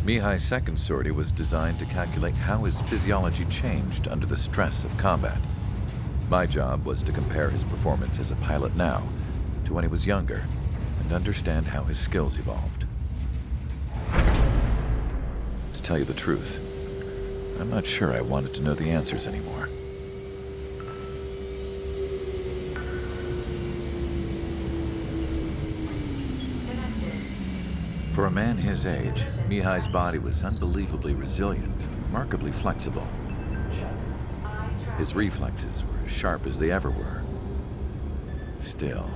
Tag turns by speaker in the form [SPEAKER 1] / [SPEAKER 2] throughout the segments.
[SPEAKER 1] Mihai's second sortie was designed to calculate how his physiology changed under the stress of combat. My job was to compare his performance as a pilot now to when he was younger and understand how his skills evolved. To tell you the truth, I'm not sure I wanted to know the answers anymore. For a man his age, Mihai's body was unbelievably resilient, remarkably flexible. His reflexes were as sharp as they ever were. Still,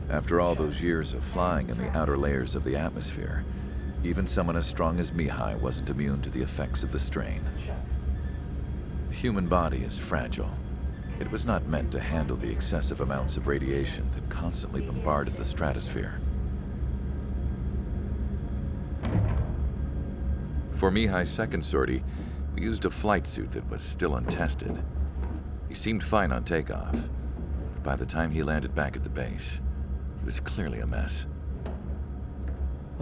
[SPEAKER 1] after all those years of flying in the outer layers of the atmosphere, even someone as strong as Mihai wasn't immune to the effects of the strain. The human body is fragile. It was not meant to handle the excessive amounts of radiation that constantly bombarded the stratosphere. For Mihai's second sortie, we used a flight suit that was still untested. He seemed fine on takeoff, but by the time he landed back at the base, he was clearly a mess.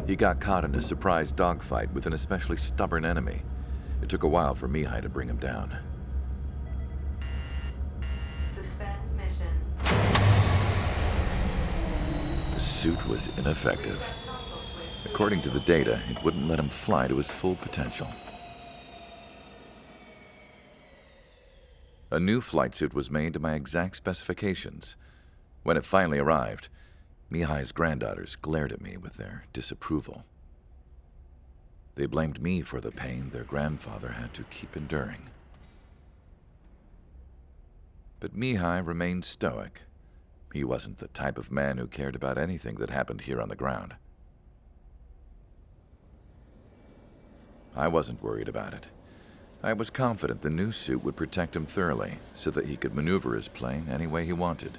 [SPEAKER 1] He got caught in a surprise dogfight with an especially stubborn enemy. It took a while for Mihai to bring him down. The suit was ineffective. According to the data, it wouldn't let him fly to his full potential. A new flight suit was made to my exact specifications. When it finally arrived, Mihai's granddaughters glared at me with their disapproval. They blamed me for the pain their grandfather had to keep enduring. But Mihai remained stoic. He wasn't the type of man who cared about anything that happened here on the ground. I wasn't worried about it. I was confident the new suit would protect him thoroughly so that he could maneuver his plane any way he wanted.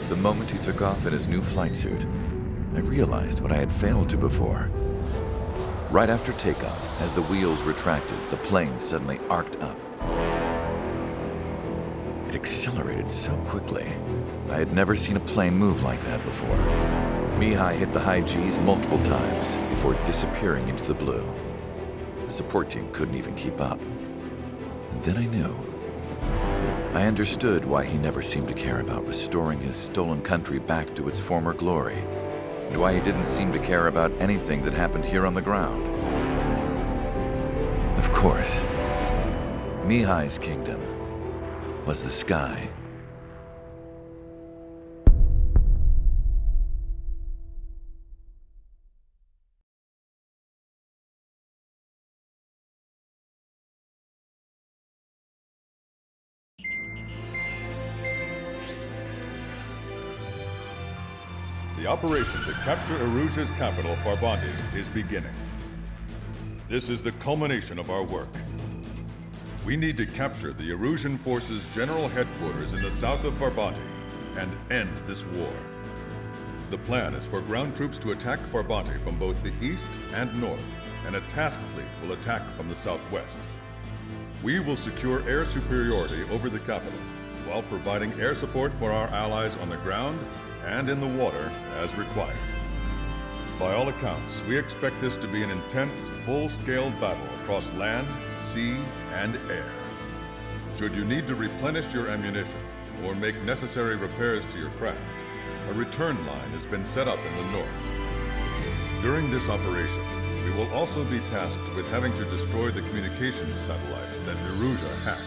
[SPEAKER 1] The moment he took off in his new flight suit, I realized what I had failed to before. Right after takeoff, as the wheels retracted, the plane suddenly arced up. It accelerated so quickly. I had never seen a plane move like that before. Mihai hit the high G's multiple times before disappearing into the blue. The support team couldn't even keep up. And then I knew. I understood why he never seemed to care about restoring his stolen country back to its former glory, and why he didn't seem to care about anything that happened here on the ground. Of course, Mihai's kingdom was the sky.
[SPEAKER 2] The operation to capture Erusia's capital, Farbanti, is beginning. This is the culmination of our work. We need to capture the Erusian forces' general headquarters in the south of Farbanti and end this war. The plan is for ground troops to attack Farbanti from both the east and north, and a task fleet will attack from the southwest. We will secure air superiority over the capital, while providing air support for our allies on the ground and in the water as required. By all accounts, we expect this to be an intense, full-scale battle across land, sea, and air. Should you need to replenish your ammunition or make necessary repairs to your craft, a return line has been set up in the north. During this operation, we will also be tasked with having to destroy the communications satellites that Erusia hacked.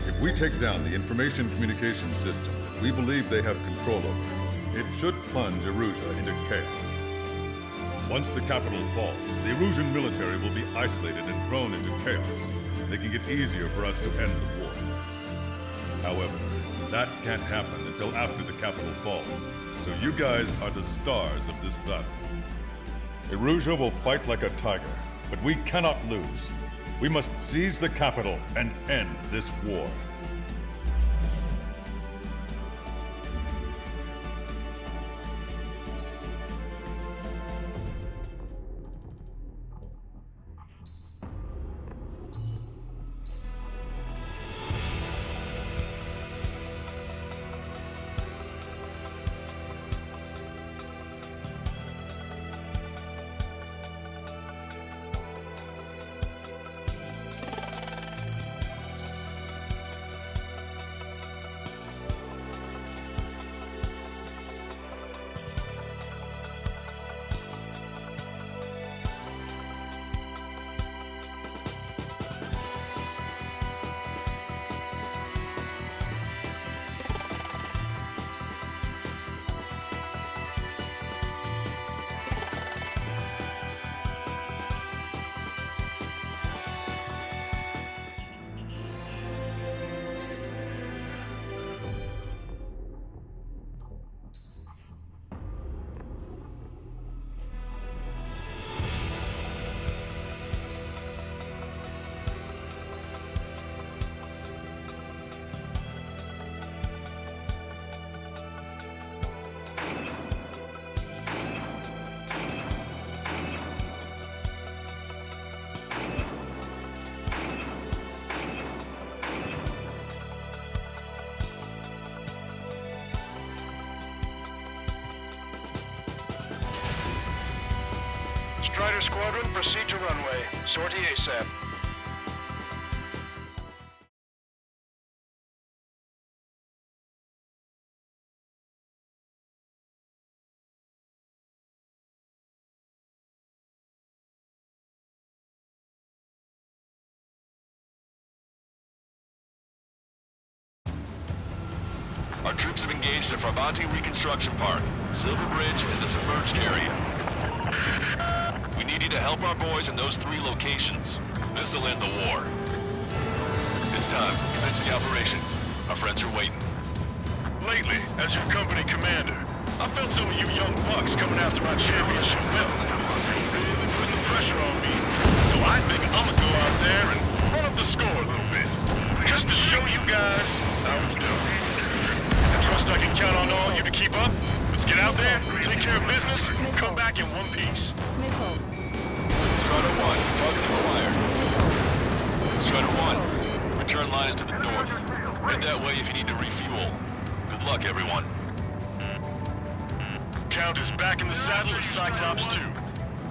[SPEAKER 2] If we take down the information communication system that we believe they have control over, it should plunge Erusia into chaos. Once the capital falls, the Erusian military will be isolated and thrown into chaos, making it easier for us to end the war. However, that can't happen until after the capital falls, so you guys are the stars of this battle. Erusia will fight like a tiger, but we cannot lose. We must seize the capital and end this war.
[SPEAKER 3] Strider Squadron, proceed to runway. Sortie ASAP.
[SPEAKER 4] Our troops have engaged at Farbanti Reconstruction Park, Silver Bridge, and the submerged area. We need you to help our boys in those 3 locations. This'll end the war. It's time. Commence the operation. Our friends are waiting.
[SPEAKER 3] Lately, as your company commander, I felt some of you young bucks coming after my championship belt. Really putting the pressure on me. So I think I'ma go out there and run up the score a little bit. Just to show you guys how it's done. I trust I can count on all you to keep up. Let's get out there, take care of business, and come back in one piece.
[SPEAKER 4] Strider 1, target acquired. Strider 1, return line is to the north. Head that way if you need to refuel. Good luck, everyone.
[SPEAKER 3] Count is back in the saddle as Cyclops 2.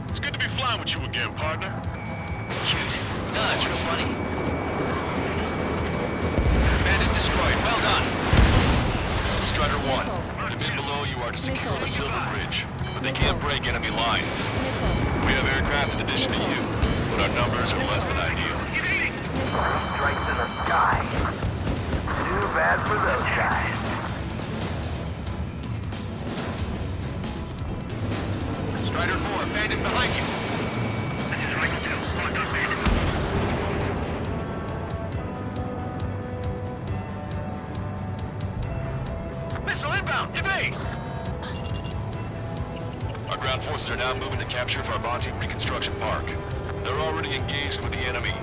[SPEAKER 3] It's good to be flying with you again, partner.
[SPEAKER 5] Cute. No, that's real funny. Bandit destroyed. Well done.
[SPEAKER 4] Strider 1, the men below you are to secure the Silver Bridge, but they can't break enemy lines. We have aircraft in addition to you, but our numbers are less than ideal.
[SPEAKER 6] Strikes in the sky. Too bad for those guys.
[SPEAKER 5] Strider 4, bandit behind you.
[SPEAKER 3] Missile inbound! Evade!
[SPEAKER 4] Our ground forces are now moving to capture Farbanti Reconstruction Park. They're already engaged with the enemy.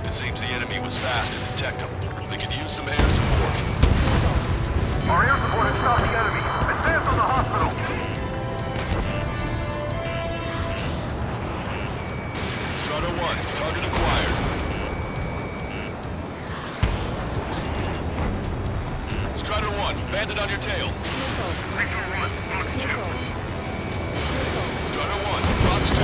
[SPEAKER 4] It seems the enemy was fast to detect them. They could use some air support.
[SPEAKER 6] Our air support has stopped the enemy. Advance on the hospital.
[SPEAKER 4] Strider 1, target acquired. Strider 1, bandit on your tail. Strider 1, Fox 2.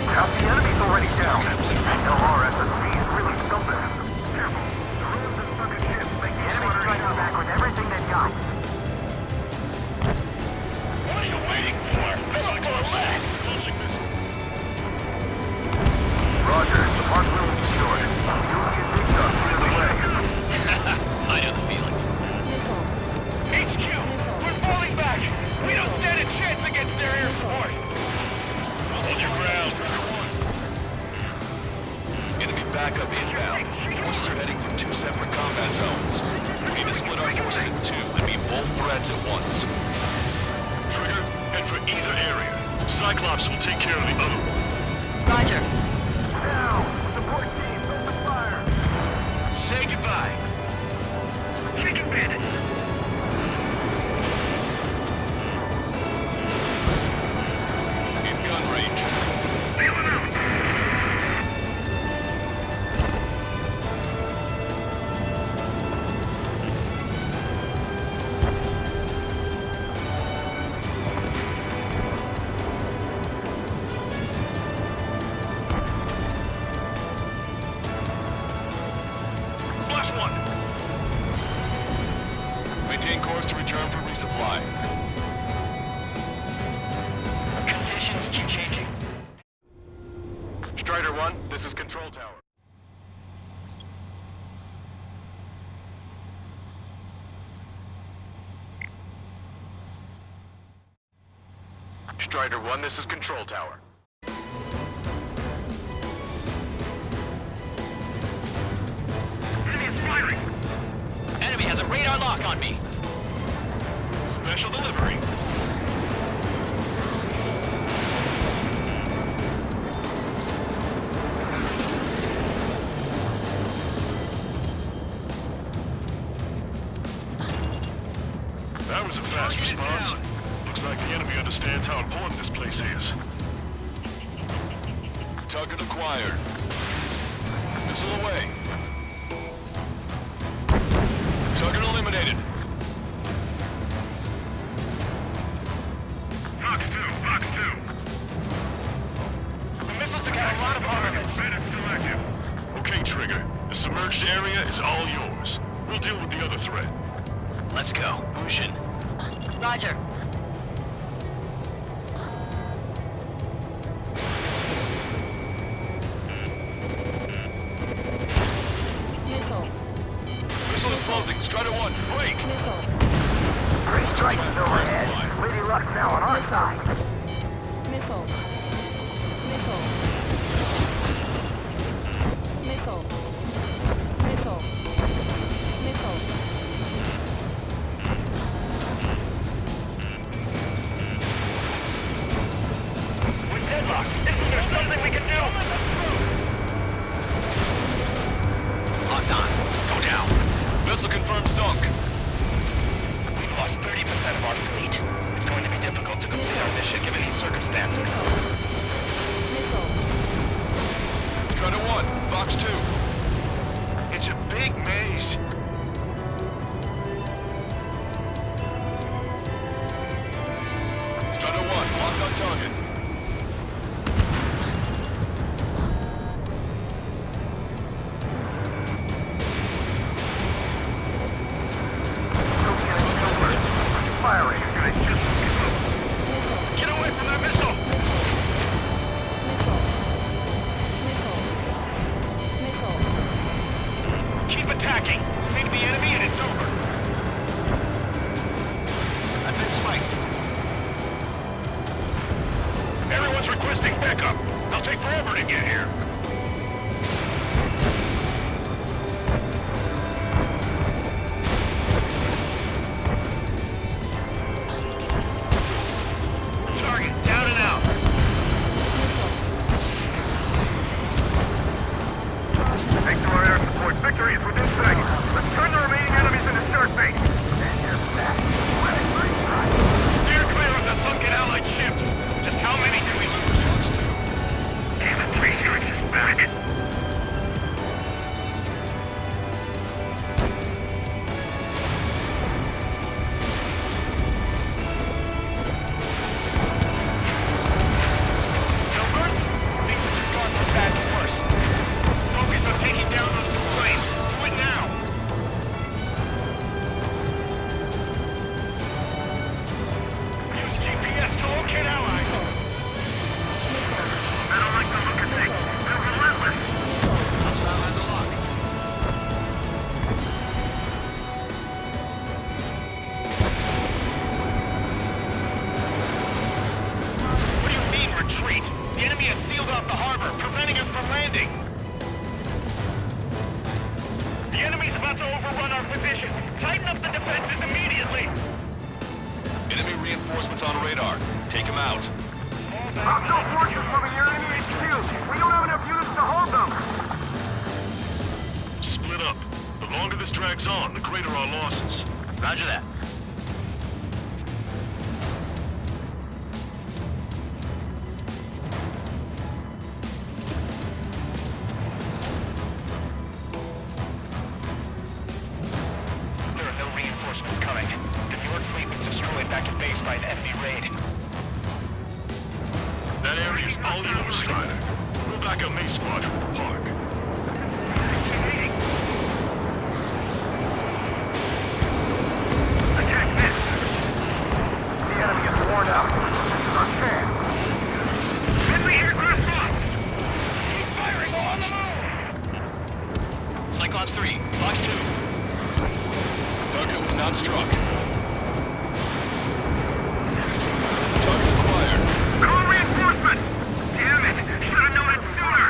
[SPEAKER 6] Half the enemy's already down. LR SSC is really stumping. Careful. The rooms and circuit ships make the enemy striking back with everything they've got.
[SPEAKER 3] What are you waiting for? Missile to our left! Launching missile.
[SPEAKER 6] Roger, the park room is destroyed. You'll get picked up either way.
[SPEAKER 5] I know the feeling.
[SPEAKER 3] HQ! We're falling back! We don't stand a chance against their air support! Hold your ground.
[SPEAKER 4] Enemy backup inbound. Forces are heading from 2 separate combat zones. We need to split our forces in 2 and meet both threats at once.
[SPEAKER 3] Trigger, head for either area. Cyclops will take care of the other one.
[SPEAKER 5] Roger.
[SPEAKER 6] Now, support team, open fire.
[SPEAKER 3] Say goodbye. Chicken bandit.
[SPEAKER 4] In gun range.
[SPEAKER 3] Flash one.
[SPEAKER 4] Maintain course to return for resupply.
[SPEAKER 5] Conditions keep changing.
[SPEAKER 3] Strider 1, this is Control Tower. Strider 1, this is Control Tower. Enemy is firing!
[SPEAKER 5] Enemy has a radar lock on me.
[SPEAKER 3] Special delivery. That was a fast response. Looks like the enemy understands how important this place is.
[SPEAKER 4] Target acquired. Missile away. Target eliminated.
[SPEAKER 3] Fox 2, Fox 2. submerged area is all yours. We'll deal with the other threat.
[SPEAKER 5] Let's go. Who's in? Roger.
[SPEAKER 4] Missile is closing. Strider 1, break!
[SPEAKER 6] Three strikes overhead. Lady Luck's now on our side.
[SPEAKER 7] Missile. Missile. Missile. Missile. Missile.
[SPEAKER 3] We're deadlocked. Isn't there something we can do?
[SPEAKER 5] Locked on. Go down.
[SPEAKER 4] Missile confirmed sunk.
[SPEAKER 5] We've lost 30% of our fleet. It's going to be difficult to complete our mission given these circumstances.
[SPEAKER 7] Missile.
[SPEAKER 4] Strider 1, Fox 2.
[SPEAKER 3] It's a big maze.
[SPEAKER 4] Strider 1, locked on target.
[SPEAKER 6] Firing.
[SPEAKER 3] Get away from that missile! Keep attacking. See the enemy and it's over. I've been spiked. Everyone's requesting backup. They'll take forever to get here. Target down and out.
[SPEAKER 6] Thanks to our air support, victory is within seconds. Let's turn the remaining enemies into shark bait.
[SPEAKER 3] Steer clear of the sunken Allied ships. Just how many did we lose?
[SPEAKER 4] Fox 2.
[SPEAKER 6] Damn it, Tracer, it's just back.
[SPEAKER 3] Gilbert? Things have just gone from bad to worse. Focus on taking down those two planes. Do it now. Use GPS to locate allies.
[SPEAKER 6] I don't like the look of things. They're relentless.
[SPEAKER 5] Hostile has a lock.
[SPEAKER 3] What do you mean, retreat? The enemy has sealed off the harbor, preventing us from landing. The enemy's about to overrun our position. Tighten up the defenses immediately.
[SPEAKER 4] Enemy reinforcements on radar. Take them out.
[SPEAKER 6] Hostile forces moving near enemy HQ. We don't have enough units to hold them.
[SPEAKER 3] Split up. The longer this drags on, the greater our losses.
[SPEAKER 5] Roger that.
[SPEAKER 3] There are no reinforcements coming. The New York fleet was destroyed back at base by an enemy raid. That area is all yours, Strider. We'll back up May Squadron at the park.
[SPEAKER 6] Attack this. The enemy is worn out. This is our chance. Enemy aircraft lost.
[SPEAKER 3] Keep firing on them all!
[SPEAKER 5] Cyclops 3, Fox 2.
[SPEAKER 4] Target was not struck. Target acquired.
[SPEAKER 6] Call reinforcement. Damn it. Should have known it sooner.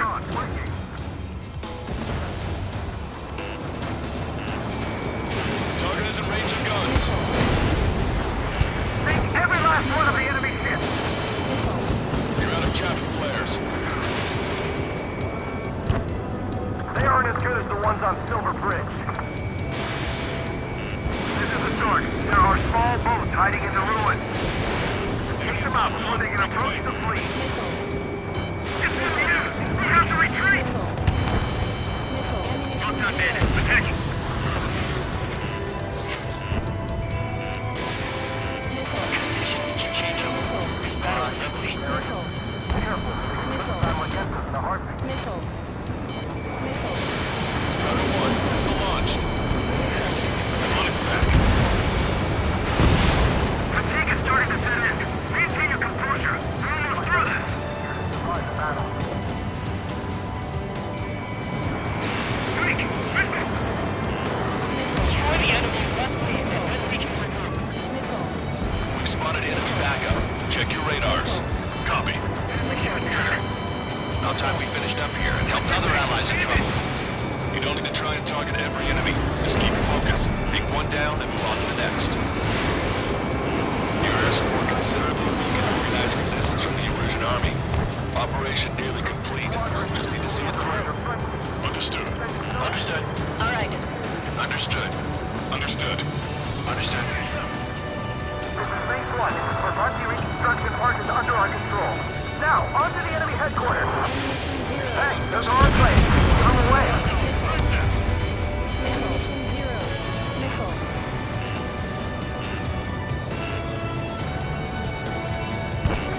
[SPEAKER 4] Target is in range of guns.
[SPEAKER 6] Take every last one of the enemy ships.
[SPEAKER 4] You're out of chaff and flares.
[SPEAKER 6] They aren't as good as the ones on Silver Bridge. This is the start. There are small boats hiding in the ruins. Take them out before they can approach the fleet. It's good news. We have to retreat. Talk to bandits. Attacking.
[SPEAKER 5] Conditions keep changing. This battle is ugly.
[SPEAKER 6] Careful. This battle against us in a heartbeat.
[SPEAKER 7] Missile. Missile.
[SPEAKER 4] Strider Missile launched.
[SPEAKER 3] On its back.
[SPEAKER 6] Fatigue is starting to set in. Maintain your composure. We're almost through this. Survive the battle. Freak! Missile!
[SPEAKER 5] Destroy the enemy's left wing, and then we can regroup.
[SPEAKER 7] Missile.
[SPEAKER 4] We've spotted enemy backup. Check your radars.
[SPEAKER 3] Copy.
[SPEAKER 4] It's about time we finished up here and helped other allies in trouble. You don't need to try and target every enemy. Just keep your focus. Pick one down and move on to the next. Your air support considerably weakened organized resistance from the Erusian army. Operation nearly complete. Just need to see it through.
[SPEAKER 3] Understood. Understood.
[SPEAKER 7] All right.
[SPEAKER 3] Understood. Understood. Understood.
[SPEAKER 6] This is phase 1. Brabante reconstruction park is under our control. Now, on to the enemy headquarters. Thanks, those are our place. On the way.
[SPEAKER 7] Missile. 0. Missile.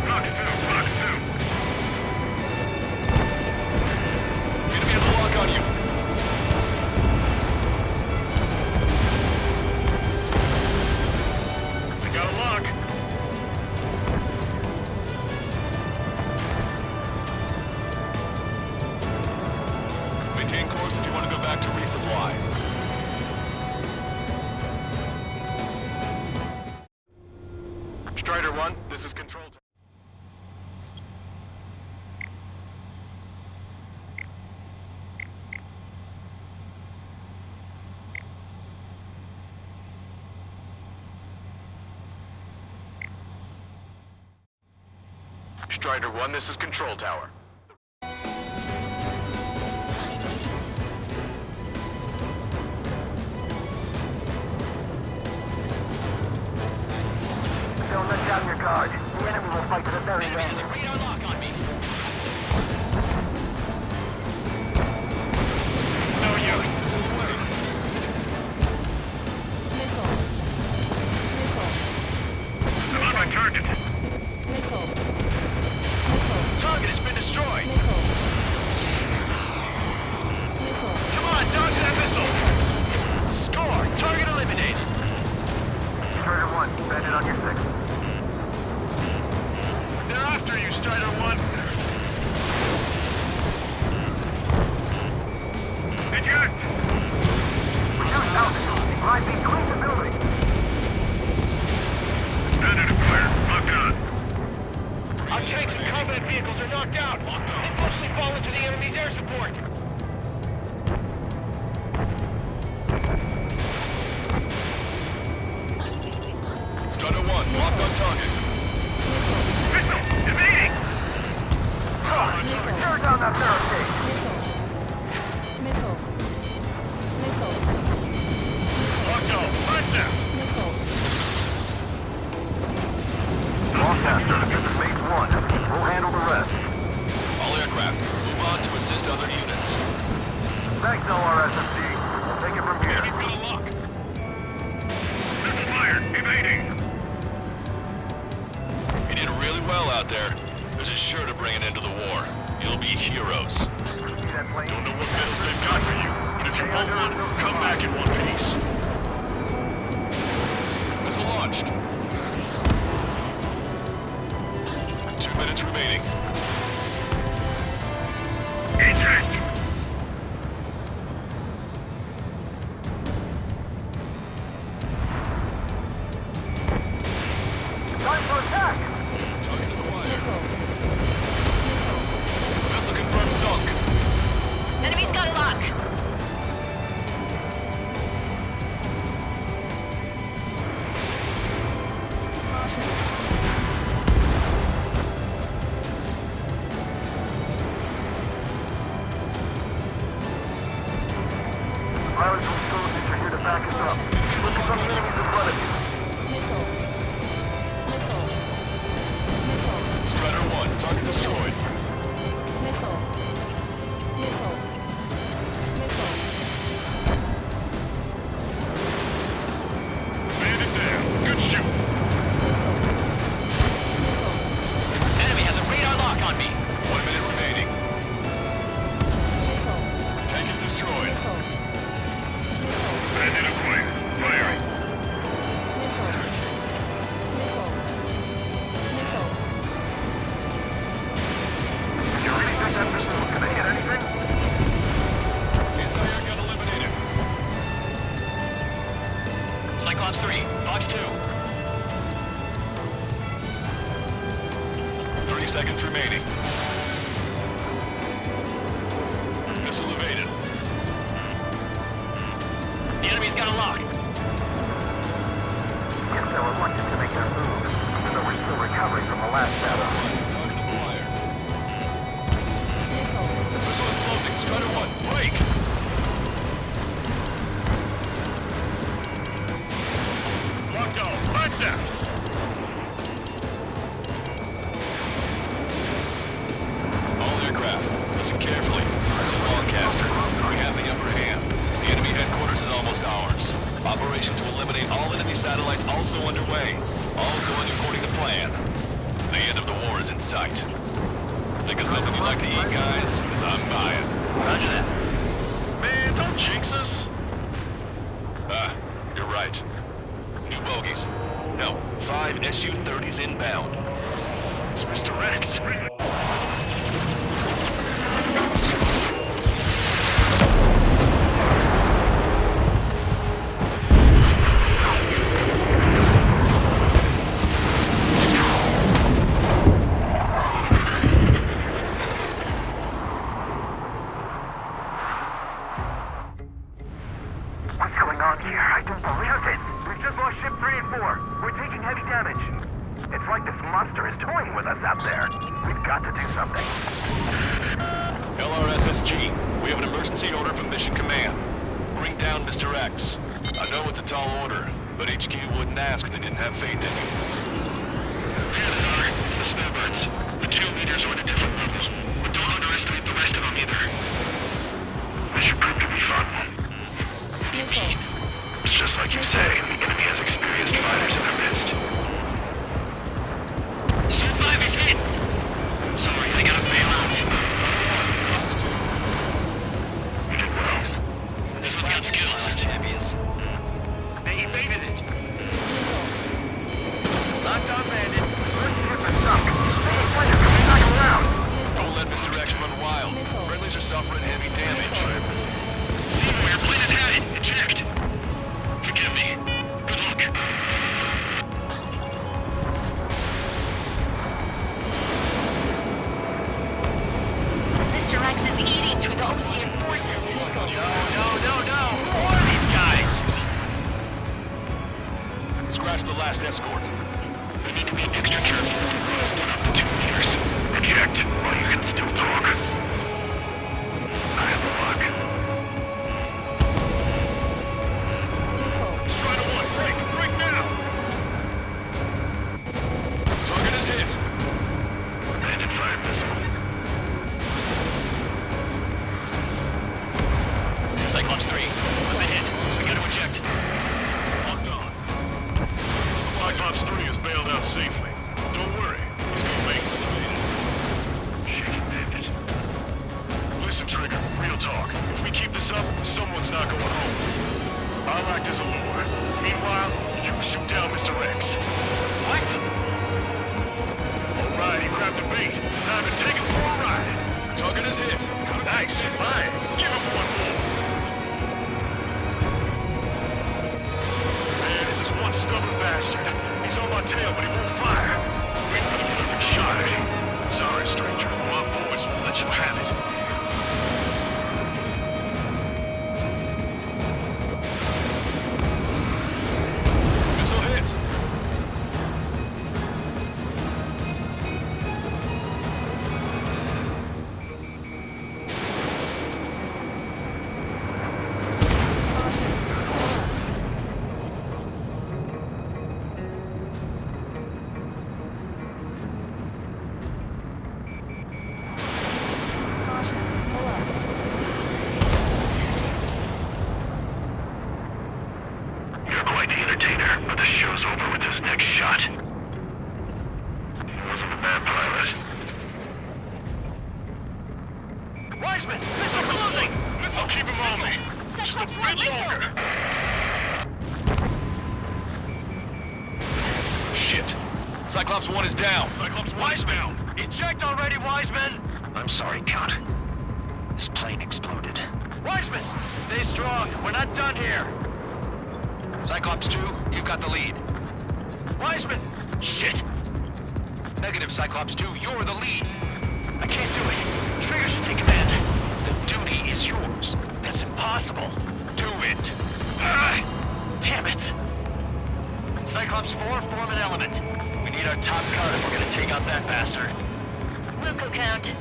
[SPEAKER 3] Knock 2. Knock 2.
[SPEAKER 4] Enemy has a lock on you.
[SPEAKER 3] I got a lock.
[SPEAKER 4] Maintain course if you want to go back to resupply.
[SPEAKER 3] Strider 1, this is Control Tower. Strider 1, this is Control Tower.
[SPEAKER 6] Don't let down your guard. The enemy will fight to the very end.
[SPEAKER 5] Radar lock on me.
[SPEAKER 3] It's no use.
[SPEAKER 4] Missile away.
[SPEAKER 7] Missile. Missile.
[SPEAKER 3] I'm on my target.
[SPEAKER 7] Missile. Missile.
[SPEAKER 3] Target has been destroyed.
[SPEAKER 7] Missile. Missile.
[SPEAKER 3] Come on, dodge that missile. Score. Target eliminated.
[SPEAKER 6] Strider 1, bandit on your 6.
[SPEAKER 3] They're after you, Strider 1. Eject!
[SPEAKER 6] Reduce altitude. Right between the buildings.
[SPEAKER 3] Bandit acquired. Locked on.
[SPEAKER 5] Our tanks and combat vehicles are knocked out. They've mostly fallen to the enemy's air support.
[SPEAKER 4] Strider 1, locked on target.
[SPEAKER 3] Missile! Evading!
[SPEAKER 6] Tear down that barricade.
[SPEAKER 7] Missile. Missile.
[SPEAKER 3] Locked on. Concept!
[SPEAKER 7] Missile.
[SPEAKER 6] Lost after. This is phase 1. We'll handle the rest.
[SPEAKER 4] All aircraft, move on to assist other units.
[SPEAKER 6] Thanks, LRSMC. We'll take it from here.
[SPEAKER 3] He's got a lock. Missile fired. Evading.
[SPEAKER 4] You did really well out there. This is sure to bring an end to the war. You'll be heroes.
[SPEAKER 6] See that plane?
[SPEAKER 3] Don't know what medals they've got for you, but if you want one, come back in one piece.
[SPEAKER 4] Missile launched. 2 minutes remaining.
[SPEAKER 3] Eject!
[SPEAKER 6] Time for attack!
[SPEAKER 4] Target acquired.
[SPEAKER 7] Missile.
[SPEAKER 4] Vessel confirmed sunk.
[SPEAKER 7] Enemy's got a lock.
[SPEAKER 6] Pilots and soldiers are here to back us up. Look at some enemies in front of you.
[SPEAKER 7] Missile. Missile. Missile.
[SPEAKER 4] Strider 1, target destroyed.
[SPEAKER 7] Missile. Missile. Missile.
[SPEAKER 3] Bandit down. Good shoot.
[SPEAKER 5] Enemy has a radar lock on me.
[SPEAKER 4] 1 minute remaining.
[SPEAKER 7] Missile.
[SPEAKER 4] Tank is destroyed.
[SPEAKER 7] Missile.
[SPEAKER 4] Missile evaded.
[SPEAKER 5] The enemy's got a lock.
[SPEAKER 6] Guess they're reluctant to make that move, even though we're still recovering from the last battle.
[SPEAKER 4] Target acquired.
[SPEAKER 7] Missile.
[SPEAKER 4] The missile is closing. Strider 1, break!
[SPEAKER 3] Locked on. Lights out.
[SPEAKER 4] All aircraft, listen carefully. This is Longcaster. We have the upper hand. The enemy headquarters is almost ours. Operation to eliminate all enemy satellites also underway. All going according to plan. The end of the war is in sight. Think of something you'd like to eat, guys? 'Cause I'm buying.
[SPEAKER 5] Roger that.
[SPEAKER 3] Man, don't jinx us.
[SPEAKER 4] Ah, you're right. New bogies. No, 5 Su-30s inbound.
[SPEAKER 3] It's Mr. Rex.
[SPEAKER 6] What's going on here? I don't believe it. We've just lost ship 3 and 4. We're taking heavy damage. It's like this monster is toying with us out there. We've got to do something.
[SPEAKER 4] LRSSG, we have an emergency order from Mission Command. Bring down Mr. X. I know it's a tall order, but HQ wouldn't ask if they didn't have faith in you.
[SPEAKER 3] It's the snowbirds. The 2 leaders are at different levels, but don't underestimate the rest of them either. This should prove to be fun.
[SPEAKER 7] Missile.
[SPEAKER 3] It's just like you say, the enemy has experienced fighters in their midst.
[SPEAKER 5] Ship 5 is hit. Sorry, I gotta bail out.
[SPEAKER 3] You did well.
[SPEAKER 5] This one's got skills. Champions.
[SPEAKER 3] They evaded it.
[SPEAKER 5] Locked on bandit.
[SPEAKER 6] First ship is sunk. Straight fighters coming back around.
[SPEAKER 4] Don't let Mr. X run wild. Friendlies are suffering heavy damage.
[SPEAKER 3] Seymour, your plane is headed. Eject. Forgive me. Good luck.
[SPEAKER 7] Mr. X is eating through the Ocean forces.
[SPEAKER 5] No. More of these guys.
[SPEAKER 4] Scratch the last escort.
[SPEAKER 3] We need to be extra careful if we cross one of the 2 leaders. Eject while you can still talk. I have the luck. Strider 1, break now!
[SPEAKER 4] Target is hit.
[SPEAKER 3] Bandit 5 missile.
[SPEAKER 5] This is Cyclops 3. With the hit. We gotta eject.
[SPEAKER 3] Locked on. Cyclops 3 is bailed out safely. Don't worry, he's gonna make some evaded. Shaking bandit. Listen, Trigger, real talk. If we keep this up, someone's not going home. I'll act as a lure. Meanwhile, you shoot down Mr. X. What? All right, he grabbed the bait. Time to take it for a ride.
[SPEAKER 4] Target is hit.
[SPEAKER 3] Nice. Fine. Give him one more. Man, this is one stubborn bastard. He's on my tail, but he won't fire. Wait for the perfect shot at him. Sorry, stranger. My boys won't let you have it.
[SPEAKER 4] Missile hit.
[SPEAKER 3] You're quite the entertainer, but the show's over with this next shot. He wasn't a bad pilot. Wiseman! Missile closing! I'll keep him on me. Just a bit longer.
[SPEAKER 4] Shit. Cyclops 1 is down.
[SPEAKER 3] Cyclops 1 is down.
[SPEAKER 5] Eject already, Wiseman.
[SPEAKER 3] I'm sorry, Count.
[SPEAKER 5] This plane exploded. Wiseman, stay strong. We're not done here. Cyclops 2, you've got the lead. Wiseman! Shit! Negative, Cyclops 2, you're the lead. possible. Do it. Damn it. Cyclops 4, form an element. We need our top gun if we're gonna take out that bastard.
[SPEAKER 7] Wilco count.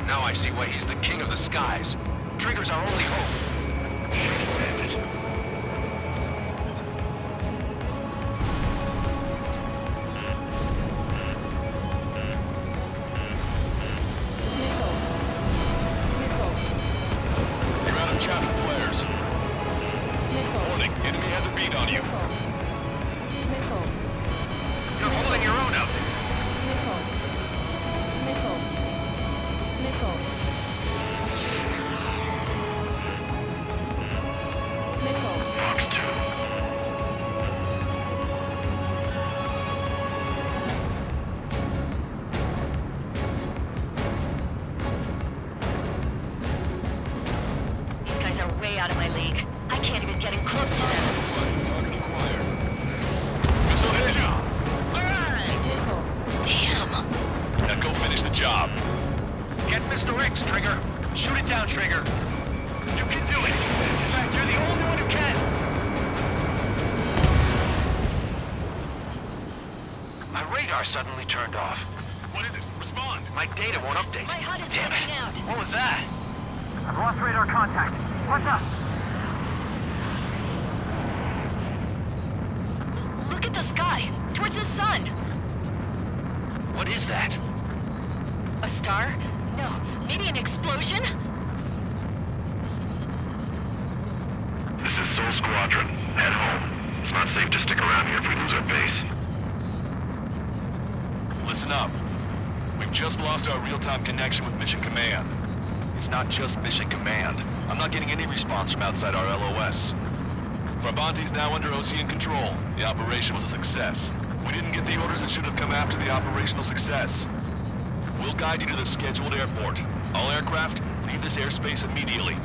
[SPEAKER 5] Now I see why he's the king of the skies. Trigger's our only hope.
[SPEAKER 4] You're out of chaff and flares. Warning, enemy has a beat on you.
[SPEAKER 5] You're holding your own out there. Fox 2.
[SPEAKER 7] These guys are way out of my league. I can't even get in close to them.
[SPEAKER 4] Target acquired. Missile hit.
[SPEAKER 7] Damn.
[SPEAKER 4] Now go finish the job.
[SPEAKER 5] Get Mr. X, Trigger. Shoot it down, Trigger. You can do it. In fact, you're the only one who can. My radar suddenly turned off.
[SPEAKER 3] What is it? Respond.
[SPEAKER 5] My data won't update.
[SPEAKER 7] My HUD is
[SPEAKER 5] Damn it.
[SPEAKER 7] glitching out.
[SPEAKER 5] What was that?
[SPEAKER 6] I've lost radar contact. What's up?
[SPEAKER 7] Look at the sky. Towards the sun.
[SPEAKER 5] What is that?
[SPEAKER 7] A star? No. Maybe an explosion?
[SPEAKER 3] This is Soul Squadron. Head home. It's not safe to stick around here if we lose our base.
[SPEAKER 4] Listen up. We've just lost our real-time connection with Mission Command. It's not just Mission Command. I'm not getting any response from outside our LOS. Farbanti's now under OCN control. The operation was a success. We didn't get the orders that should have come after the operational success. We'll guide you to the scheduled airport. All aircraft, leave this airspace immediately.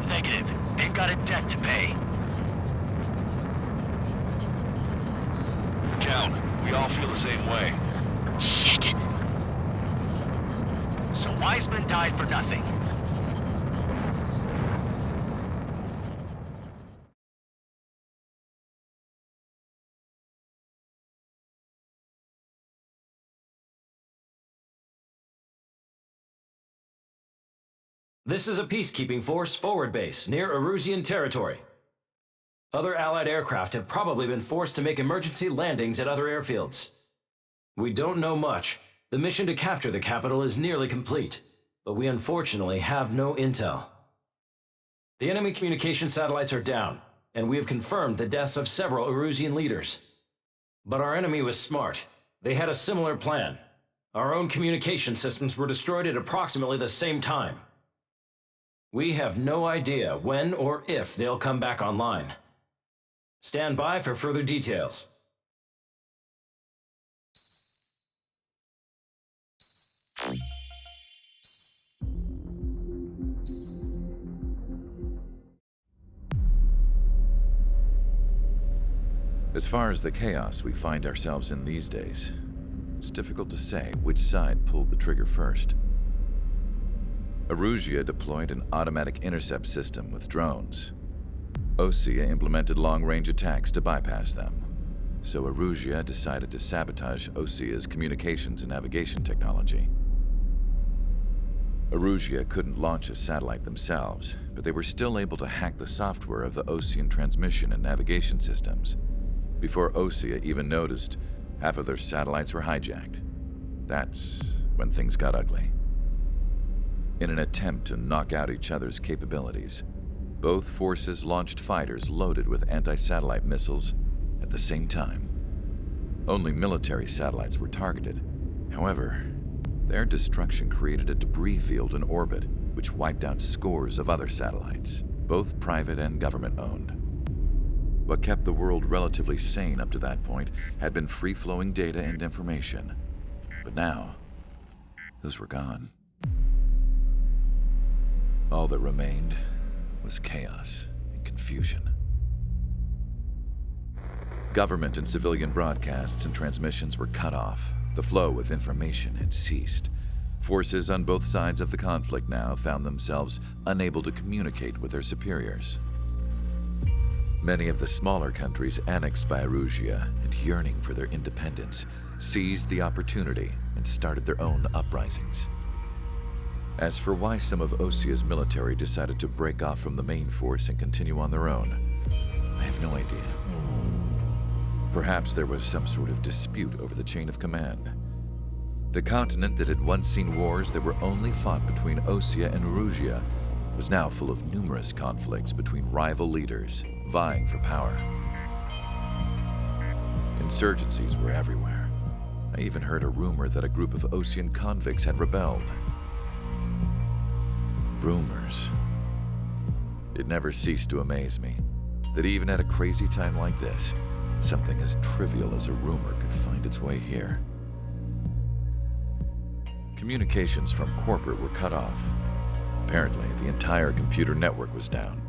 [SPEAKER 5] Negative. They've got a debt to pay.
[SPEAKER 4] Count, we all feel the same way.
[SPEAKER 7] Shit.
[SPEAKER 5] So Wiseman died for nothing.
[SPEAKER 8] This is a peacekeeping force forward base near Erusian territory. Other Allied aircraft have probably been forced to make emergency landings at other airfields. We don't know much. The mission to capture the capital is nearly complete, but we unfortunately have no intel. The enemy communication satellites are down, and we have confirmed the deaths of several Erusian leaders. But our enemy was smart. They had a similar plan. Our own communication systems were destroyed at approximately the same time. We have no idea when or if they'll come back online. Stand by for further details.
[SPEAKER 1] As far as the chaos we find ourselves in these days, it's difficult to say which side pulled the trigger first. Erusia deployed an automatic intercept system with drones. Osea implemented long-range attacks to bypass them. So Erusia decided to sabotage Osea's communications and navigation technology. Erusia couldn't launch a satellite themselves, but they were still able to hack the software of the Osean transmission and navigation systems. Before Osea even noticed, half of their satellites were hijacked. That's when things got ugly. In an attempt to knock out each other's capabilities, both forces launched fighters loaded with anti-satellite missiles at the same time. Only military satellites were targeted. However, their destruction created a debris field in orbit, which wiped out scores of other satellites, both private and government-owned. What kept the world relatively sane up to that point had been free-flowing data and information. But now, those were gone. All that remained was chaos and confusion. Government and civilian broadcasts and transmissions were cut off. The flow of information had ceased. Forces on both sides of the conflict now found themselves unable to communicate with their superiors. Many of the smaller countries annexed by Erusia and yearning for their independence seized the opportunity and started their own uprisings. As for why some of Osia's military decided to break off from the main force and continue on their own, I have no idea. Perhaps there was some sort of dispute over the chain of command. The continent that had once seen wars that were only fought between Osia and Erusia was now full of numerous conflicts between rival leaders vying for power. Insurgencies were everywhere. I even heard a rumor that a group of Osian convicts had rebelled. Rumors. It never ceased to amaze me that even at a crazy time like this, something as trivial as a rumor could find its way here. Communications from corporate were cut off. Apparently, the entire computer network was down.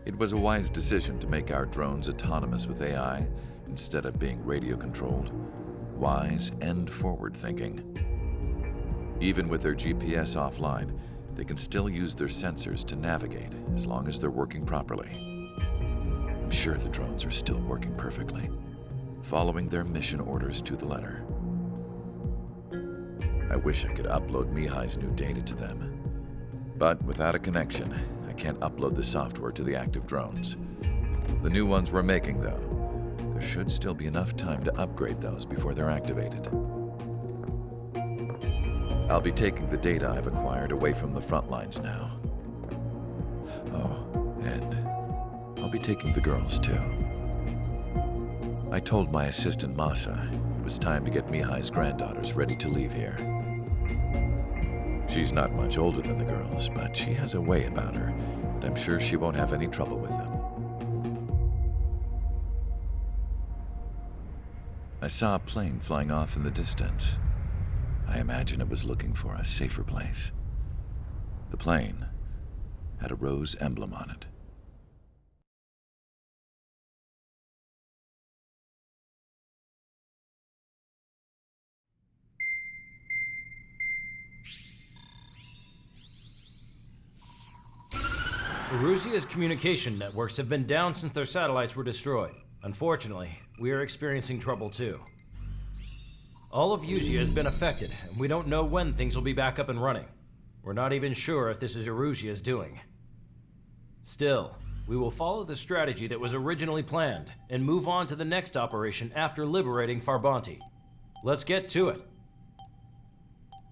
[SPEAKER 1] It was a wise decision to make our drones autonomous with AI instead of being radio-controlled. Wise and forward-thinking. Even with their GPS offline, they can still use their sensors to navigate as long as they're working properly. I'm sure the drones are still working perfectly, following their mission orders to the letter. I wish I could upload Mihai's new data to them. But without a connection, I can't upload the software to the active drones. The new ones we're making, though, there should still be enough time to upgrade those before they're activated. I'll be taking the data I've acquired away from the front lines now. Oh, and I'll be taking the girls, too. I told my assistant Masa it was time to get Mihai's granddaughters ready to leave here. She's not much older than the girls, but she has a way about her, and I'm sure she won't have any trouble with them. I saw a plane flying off in the distance. I imagine it was looking for a safer place. The plane had a rose emblem on it.
[SPEAKER 8] Erusia's communication networks have been down since their satellites were destroyed. Unfortunately, we are experiencing trouble too. All of Erusia has been affected, and we don't know when things will be back up and running. We're not even sure if this is Erusia's doing. Still, we will follow the strategy that was originally planned and move on to the next operation after liberating Farbanti. Let's get to it.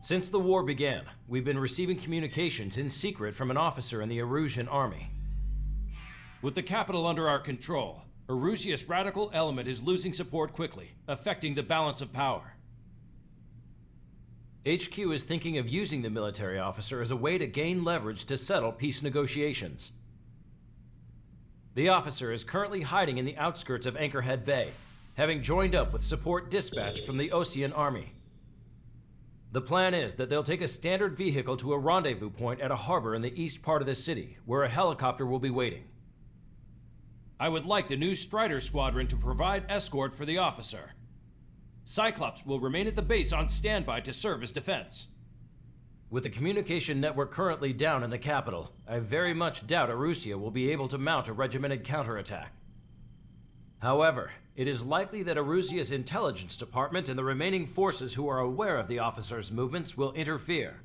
[SPEAKER 8] Since the war began, we've been receiving communications in secret from an officer in the Erusian army.
[SPEAKER 9] With the capital under our control, Erusia's radical element is losing support quickly, affecting the balance of power.
[SPEAKER 8] HQ is thinking of using the military officer as a way to gain leverage to settle peace negotiations. The officer is currently hiding in the outskirts of Anchorhead Bay, having joined up with support dispatched from the Osian army. The plan is that they'll take a standard vehicle to a rendezvous point at a harbor in the east part of the city, where a helicopter will be waiting.
[SPEAKER 9] I would like the new Strider Squadron to provide escort for the officer. Cyclops will remain at the base on standby to serve as defense.
[SPEAKER 8] With the communication network currently down in the capital, I very much doubt Erusia will be able to mount a regimented counterattack. However, it is likely that Erusia's intelligence department and the remaining forces who are aware of the officer's movements will interfere.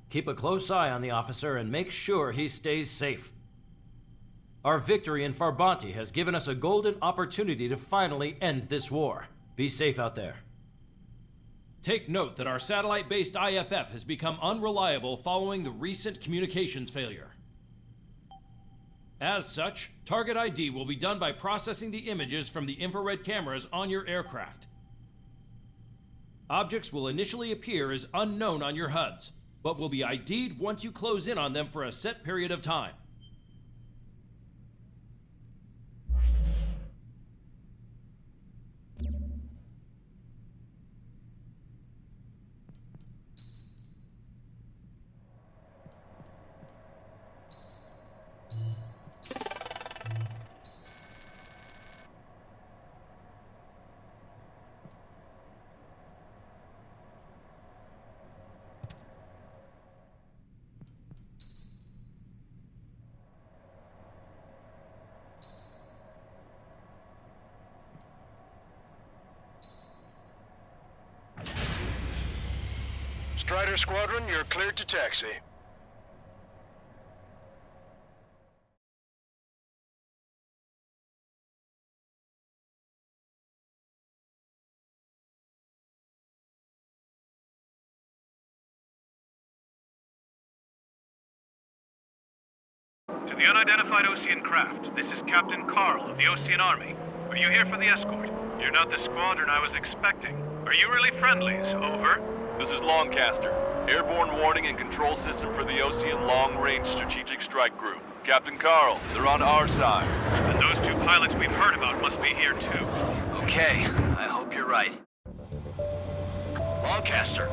[SPEAKER 8] Keep a close eye on the officer and make sure he stays safe. Our victory in Farbanti has given us a golden opportunity to finally end this war. Be safe out there.
[SPEAKER 9] Take note that our satellite-based IFF has become unreliable following the recent communications failure. As such, target ID will be done by processing the images from the infrared cameras on your aircraft. Objects will initially appear as unknown on your HUDs, but will be ID'd once you close in on them for a set period of time.
[SPEAKER 3] Strider Squadron, you're cleared to taxi.
[SPEAKER 10] To the unidentified Osean craft, this is Captain Carl of the Osean Army. Are you here for the escort? You're not the squadron I was expecting. Are you really friendlies? Over.
[SPEAKER 11] This is Longcaster. Airborne warning and control system for the Osean Long Range Strategic Strike Group. Captain Carl, they're on our side.
[SPEAKER 10] And those two pilots we've heard about must be here too.
[SPEAKER 5] Okay, I hope you're right. Longcaster,